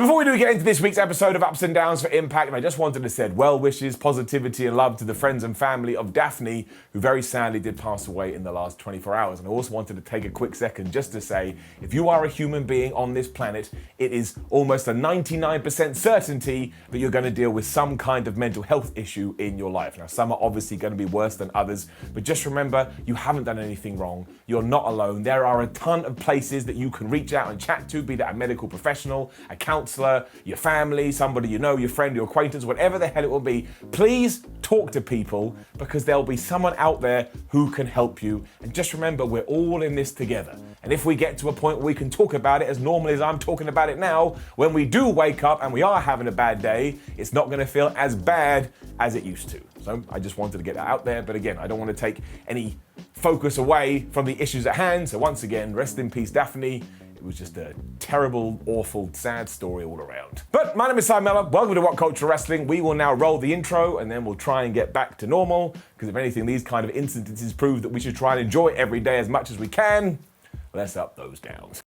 Before we do get into this week's episode of Ups and Downs for Impact, I just wanted to send well wishes, positivity and love to the friends and family of Daphne, who very sadly did pass away in the last 24 hours. And I also wanted to take a quick second just to say, if you are a human being on this planet, it is almost a 99% certainty that you're going to deal with some kind of mental health issue in your life. Now, some are obviously going to be worse than others, but just remember, you haven't done anything wrong. You're not alone. There are a ton of places that you can reach out and chat to, be that a medical professional, a counselor, your family, somebody you know, your friend, your acquaintance, whatever the hell it will be. Please talk to people, because there'll be someone out there who can help you. And just remember, we're all in this together. And if we get to a point where we can talk about it as normally as I'm talking about it now, when we do wake up and we are having a bad day, it's not going to feel as bad as it used to. So I just wanted to get that out there. But again, I don't want to take any focus away from the issues at hand. So once again, rest in peace, Daphne. It was just a terrible, awful, sad story all around. But my name is Simon Mellor. Welcome to WhatCulture Wrestling. We will now roll the intro and then we'll try and get back to normal. Because if anything, these kind of instances prove that we should try and enjoy every day as much as we can. Let's up those downs.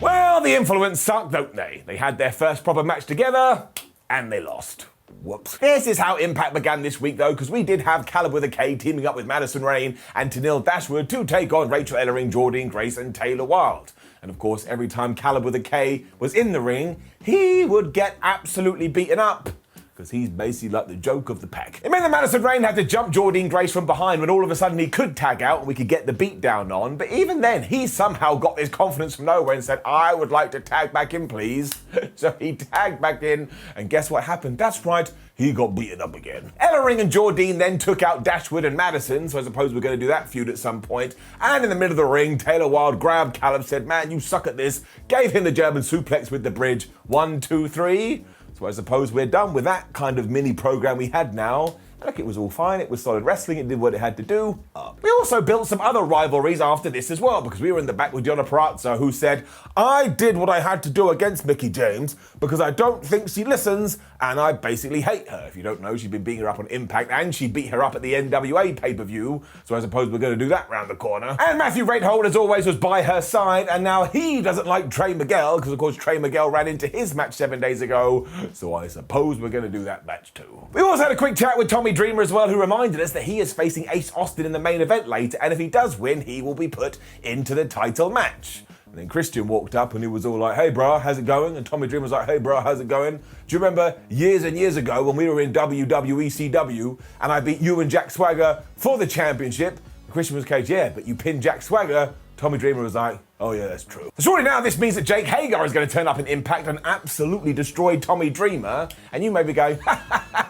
Well, the Influence suck, don't they? They had their first proper match together, and they lost. Whoops. This is how Impact began this week, though, because we did have Caleb with a K teaming up with Madison Rayne and Tenille Dashwood to take on Rachel Ellering, Jordynne Grace, and Taylor Wilde. And of course, every time Caleb with a K was in the ring, he would get absolutely beaten up, because he's basically like the joke of the pack. It meant that Madison Rayne had to jump Jordynne Grace from behind when all of a sudden he could tag out and we could get the beat down on. But even then, he somehow got this confidence from nowhere and said, I would like to tag back in, please. So he tagged back in, and guess what happened? That's right, he got beaten up again. Ellering and Jordynne then took out Dashwood and Madison, so I suppose we're going to do that feud at some point. And in the middle of the ring, Taylor Wilde grabbed Caleb, said, man, you suck at this, gave him the German suplex with the bridge. 1, 2, 3. So I suppose we're done with that kind of mini program we had now. Look, it was all fine, it was solid wrestling, it did what it had to do. We also built some other rivalries after this as well, because we were in the back with Deonna Purrazzo, who said, I did what I had to do against Mickie James because I don't think she listens and I basically hate her. If you don't know, she's been beating her up on Impact and she beat her up at the NWA pay-per-view, so I suppose we're going to do that round the corner. And Matthew Ratehold, as always, was by her side, and now he doesn't like Trey Miguel, because of course Trey Miguel ran into his match 7 days ago, so I suppose we're going to do that match too. We also had a quick chat with Tommy Dreamer as well, who reminded us that he is facing Ace Austin in the main event later, and if he does win, he will be put into the title match. And then Christian walked up and he was all like, hey bro, how's it going? And Tommy Dreamer was like, hey bro, how's it going? Do you remember years and years ago when we were in WWECW and I beat you and Jack Swagger for the championship? And Christian was like, yeah, but you pinned Jack Swagger. Tommy Dreamer was like, oh yeah, that's true. So surely now this means that Jake Hagar is going to turn up in Impact and absolutely destroy Tommy Dreamer. And you may be going,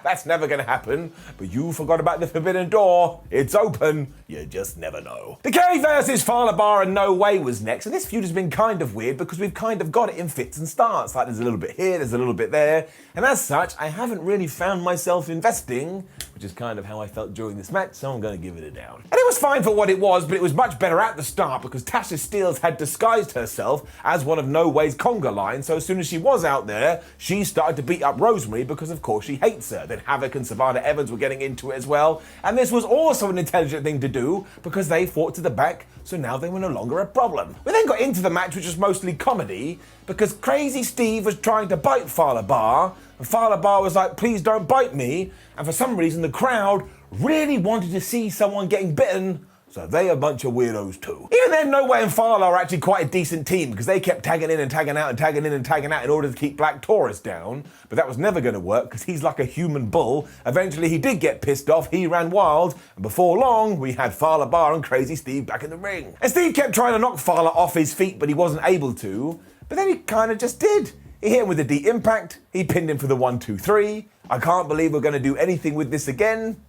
that's never going to happen. But you forgot about the forbidden door. It's open. You just never know. Decay versus Fala Bar and No Way was next. And this feud has been kind of weird because we've kind of got it in fits and starts. Like there's a little bit here, there's a little bit there. And as such, I haven't really found myself investing, which is kind of how I felt during this match. So I'm going to give it a down. And it was fine for what it was, but it was much better at the start because Tasha Steelz had disguised herself as one of No Way's conga line, so as soon as she was out there, she started to beat up Rosemary because of course she hates her. Then Havoc and Savannah Evans were getting into it as well, and this was also an intelligent thing to do because they fought to the back, so now they were no longer a problem. We then got into the match, which was mostly comedy, because Crazy Steve was trying to bite Fala Bar, and Fala Bar was like, please don't bite me, and for some reason the crowd really wanted to see someone getting bitten, so they a bunch of weirdos too. Even then, No Way and Fala are actually quite a decent team because they kept tagging in and tagging out and tagging in and tagging out in order to keep Black Taurus down. But that was never going to work because he's like a human bull. Eventually, he did get pissed off. He ran wild. And before long, we had Fala Bar and Crazy Steve back in the ring. And Steve kept trying to knock Fala off his feet, but he wasn't able to. But then he kind of just did. He hit him with a deep impact. He pinned him for the 1, 2, 3. I can't believe we're going to do anything with this again.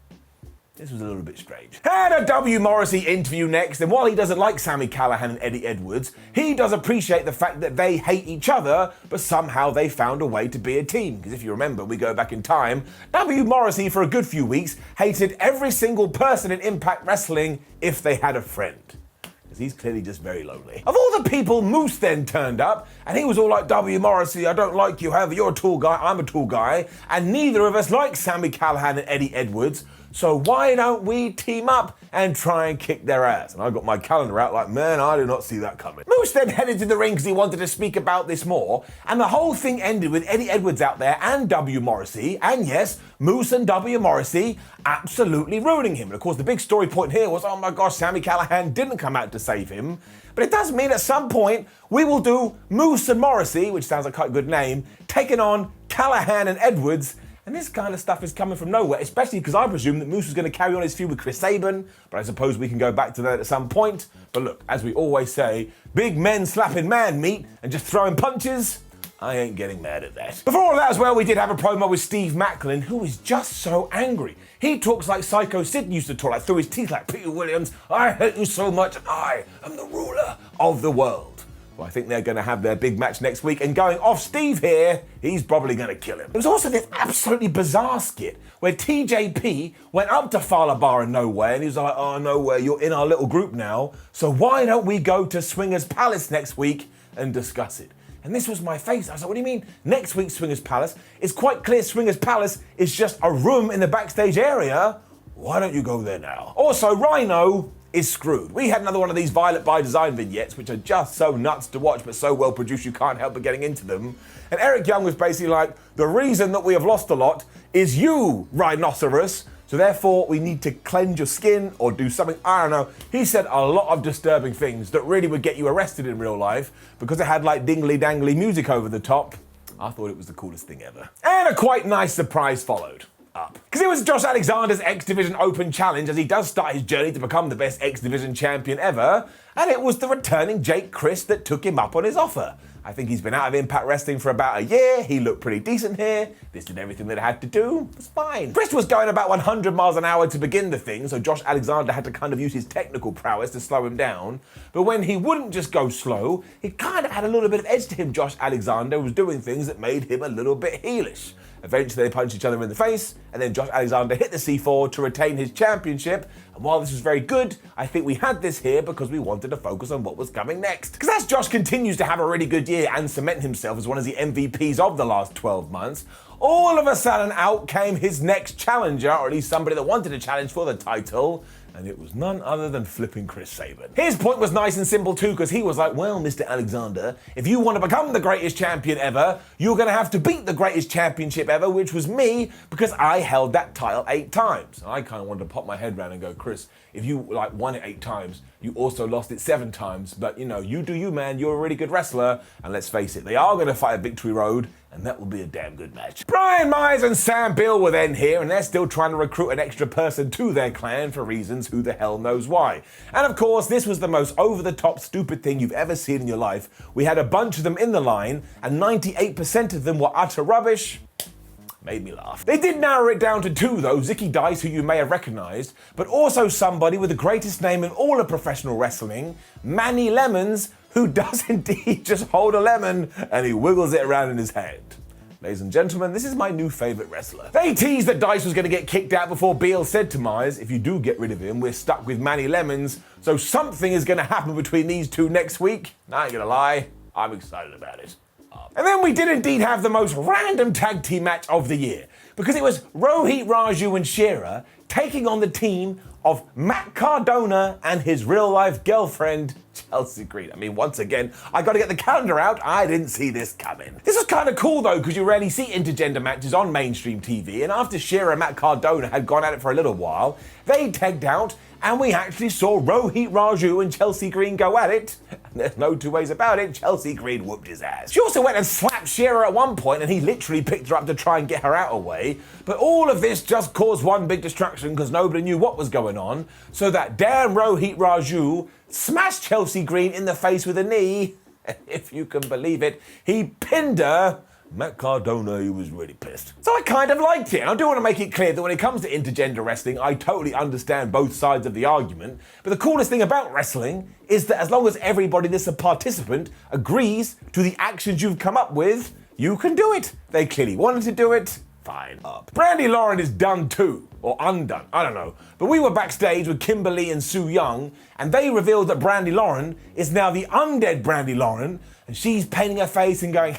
This was a little bit strange. Had a W. Morrissey interview next, and while he doesn't like Sami Callihan and Eddie Edwards, he does appreciate the fact that they hate each other, but somehow they found a way to be a team. Because if you remember, we go back in time, W. Morrissey for a good few weeks hated every single person in Impact Wrestling if they had a friend. because he's clearly just very lonely. Of all the people, Moose then turned up, and he was all like, W. Morrissey, I don't like you, however, you're a tall guy, I'm a tall guy, and neither of us like Sami Callihan and Eddie Edwards, so why don't we team up and try and kick their ass? And I got my calendar out like, man, I did not see that coming. Moose then headed to the ring because he wanted to speak about this more, and the whole thing ended with Eddie Edwards out there and W. Morrissey, and yes, Moose and W. Morrissey absolutely ruining him. And of course, the big story point here was, oh my gosh, Sami Callihan didn't come out to save him. But it does mean at some point we will do Moose and Morrissey, which sounds like quite a good name, taking on Callihan and Edwards. And this kind of stuff is coming from nowhere, especially because I presume that Moose was going to carry on his feud with Chris Sabin, but I suppose we can go back to that at some point. But look, as we always say, big men slapping man meat and just throwing punches, I ain't getting mad at that. Before all that as well, we did have a promo with Steve Macklin, who is just so angry. He talks like Psycho Sid used to talk, like through his teeth, like, Peter Williams, I hate you so much, and I am the ruler of the world. Well, I think they're going to have their big match next week, and going off Steve here, he's probably going to kill him. There was also this absolutely bizarre skit where TJP went up to Fowler Bar in Nowhere, and he was like, oh, Nowhere, you're in our little group now, so why don't we go to Swingers Palace next week and discuss it? And this was my face. I was like, what do you mean next week's Swingers Palace? It's quite clear Swingers Palace is just a room in the backstage area. Why don't you go there now? Also, Rhino is screwed. We had another one of these Violet by Design vignettes, which are just so nuts to watch, but so well produced you can't help but getting into them. And Eric Young was basically like, the reason that we have lost a lot is you, Rhinoceros, so therefore we need to cleanse your skin or do something, I don't know. He said a lot of disturbing things that really would get you arrested in real life because it had like dingly dangly music over the top. I thought it was the coolest thing ever. And a quite nice surprise followed. Because it was Josh Alexander's X Division Open Challenge as he does start his journey to become the best X Division champion ever, and it was the returning Jake Crist that took him up on his offer. I think he's been out of Impact Wrestling for about a year, he looked pretty decent here, this did everything that it had to do, it was fine. Crist was going about 100 miles an hour to begin the thing, so Josh Alexander had to kind of use his technical prowess to slow him down, but when he wouldn't just go slow, he kind of had a little bit of edge to him. Josh Alexander was doing things that made him a little bit heelish. Eventually they punched each other in the face, and then Josh Alexander hit the C4 to retain his championship. And while this was very good, I think we had this here because we wanted to focus on what was coming next. Because as Josh continues to have a really good year and cement himself as one of the MVPs of the last 12 months, all of a sudden out came his next challenger, or at least somebody that wanted to challenge for the title, and it was none other than flipping Chris Sabin. His point was nice and simple too, because he was like, well, Mr. Alexander, if you want to become the greatest champion ever, you're going to have to beat the greatest championship ever, which was me, because I held that title 8 times. And I kind of wanted to pop my head around and go, Chris, if you won it 8 times, you also lost it 7 times, but you do you, man, you're a really good wrestler, and let's face it, they are going to fight a victory road, and that will be a damn good match. Brian Myers and Sam Bill were then here, and they're still trying to recruit an extra person to their clan for reasons who the hell knows why. And of course, this was the most over-the-top stupid thing you've ever seen in your life. We had a bunch of them in the line, and 98% of them were utter rubbish. Made me laugh. They did narrow it down to 2 though, Zicky Dice, who you may have recognised, but also somebody with the greatest name in all of professional wrestling, Manny Lemons, who does indeed just hold a lemon and he wiggles it around in his hand. Ladies and gentlemen, this is my new favourite wrestler. They teased that Dice was going to get kicked out before Beal said to Myers, if you do get rid of him, we're stuck with Manny Lemons, so something is going to happen between these 2 next week. I ain't going to lie, I'm excited about it. And then we did indeed have the most random tag team match of the year, because it was Rohit, Raju and Shera taking on the team of Matt Cardona and his real-life girlfriend, Chelsea Green. I mean, once again, I got to get the calendar out. I didn't see this coming. This was kind of cool, though, because you rarely see intergender matches on mainstream TV, and after Shera and Matt Cardona had gone at it for a little while, they tagged out, and we actually saw Rohit, Raju and Chelsea Green go at it. And there's no 2 ways about it, Chelsea Green whooped his ass. She also went and slapped Shera at one point, and he literally picked her up to try and get her out of the way. But all of this just caused one big distraction because nobody knew what was going on. So that damn Rohit Raju smashed Chelsea Green in the face with a knee. And if you can believe it, he pinned her. Matt Cardona, he was really pissed. So I kind of liked it, and I do want to make it clear that when it comes to intergender wrestling, I totally understand both sides of the argument, but the coolest thing about wrestling is that as long as everybody that's a participant agrees to the actions you've come up with, you can do it. They clearly wanted to do it, fine, up. Brandy Lauren is done too, or undone, I don't know. But we were backstage with Kimberly and Sue Young, and they revealed that Brandy Lauren is now the undead Brandy Lauren, and she's painting her face and going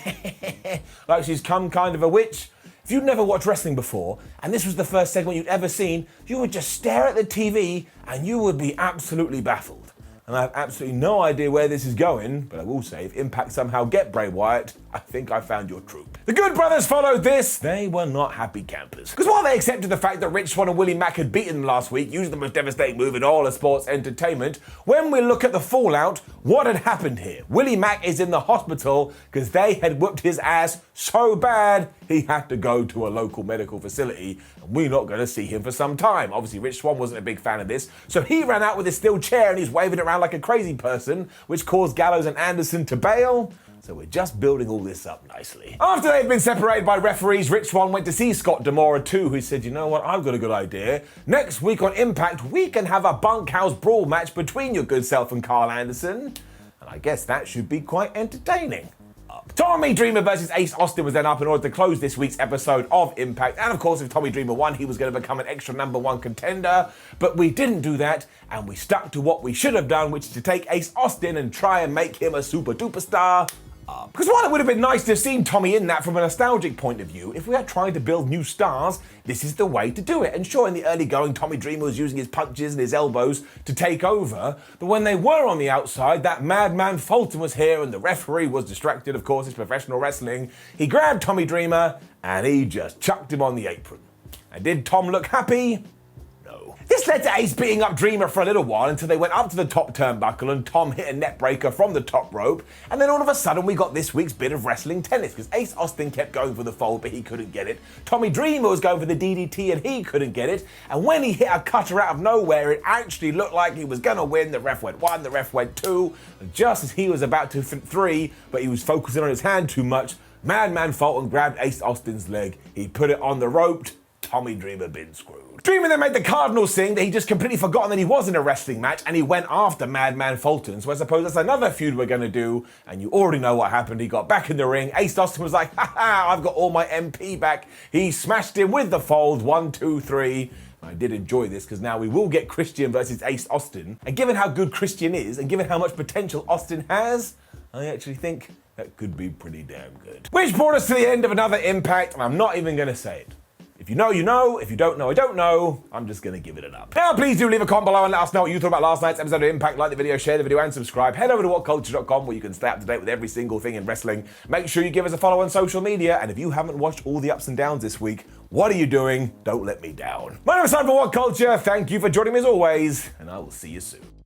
like she's come kind of a witch. If you'd never watched wrestling before, and this was the first segment you'd ever seen, you would just stare at the TV and you would be absolutely baffled. And I have absolutely no idea where this is going, but I will say, if Impact somehow get Bray Wyatt, I think I found your troop. The Good Brothers followed this. They were not happy campers. Because while they accepted the fact that Rich Swann and Willie Mack had beaten them last week, using the most devastating move in all of sports entertainment, when we look at the fallout, what had happened here? Willie Mack is in the hospital because they had whooped his ass so bad he had to go to a local medical facility, and we're not going to see him for some time. Obviously, Rich Swann wasn't a big fan of this, so he ran out with his steel chair and he's waving it around like a crazy person, which caused Gallows and Anderson to bail. So we're just building all this up nicely. After they'd been separated by referees, Rich Swann went to see Scott D'Amore too, who said, you know what, I've got a good idea. Next week on Impact, we can have a bunkhouse brawl match between your good self and Carl Anderson. And I guess that should be quite entertaining. Tommy Dreamer versus Ace Austin was then up in order to close this week's episode of Impact. And of course, if Tommy Dreamer won, he was going to become an extra #1 contender. But we didn't do that, and we stuck to what we should have done, which is to take Ace Austin and try and make him a super duper star. Because while it would have been nice to have seen Tommy in that from a nostalgic point of view, if we are trying to build new stars, this is the way to do it. And sure, in the early going, Tommy Dreamer was using his punches and his elbows to take over, but when they were on the outside, that madman Fulton was here and the referee was distracted, of course, it's professional wrestling. He grabbed Tommy Dreamer and he just chucked him on the apron. And did Tom look happy? This led to Ace beating up Dreamer for a little while until they went up to the top turnbuckle and Tom hit a net breaker from the top rope, and then all of a sudden we got this week's bit of wrestling tennis because Ace Austin kept going for the fold but he couldn't get it. Tommy Dreamer was going for the DDT and he couldn't get it, and when he hit a cutter out of nowhere it actually looked like he was gonna win. The ref went 1, the ref went 2, and just as he was about to 3, but he was focusing on his hand too much, Madman Fulton grabbed Ace Austin's leg, he put it on the rope, Tommy Dreamer been screwed. Dreamer then made the Cardinal sing that he just completely forgotten that he was in a wrestling match and he went after Madman Fulton. So I suppose that's another feud we're going to do, and you already know what happened. He got back in the ring. Ace Austin was like, ha ha, I've got all my MP back. He smashed him with the fold, 1, 2, 3. I did enjoy this because now we will get Christian versus Ace Austin. And given how good Christian is and given how much potential Austin has, I actually think that could be pretty damn good. Which brought us to the end of another Impact, and I'm not even going to say it. If you know, you know. If you don't know, I don't know. I'm just going to give it an up. Now, please do leave a comment below and let us know what you thought about last night's episode of Impact. Like the video, share the video, and subscribe. Head over to WhatCulture.com where you can stay up to date with every single thing in wrestling. Make sure you give us a follow on social media. And if you haven't watched all the ups and downs this week, what are you doing? Don't let me down. My name is Simon for WhatCulture. Thank you for joining me as always, and I will see you soon.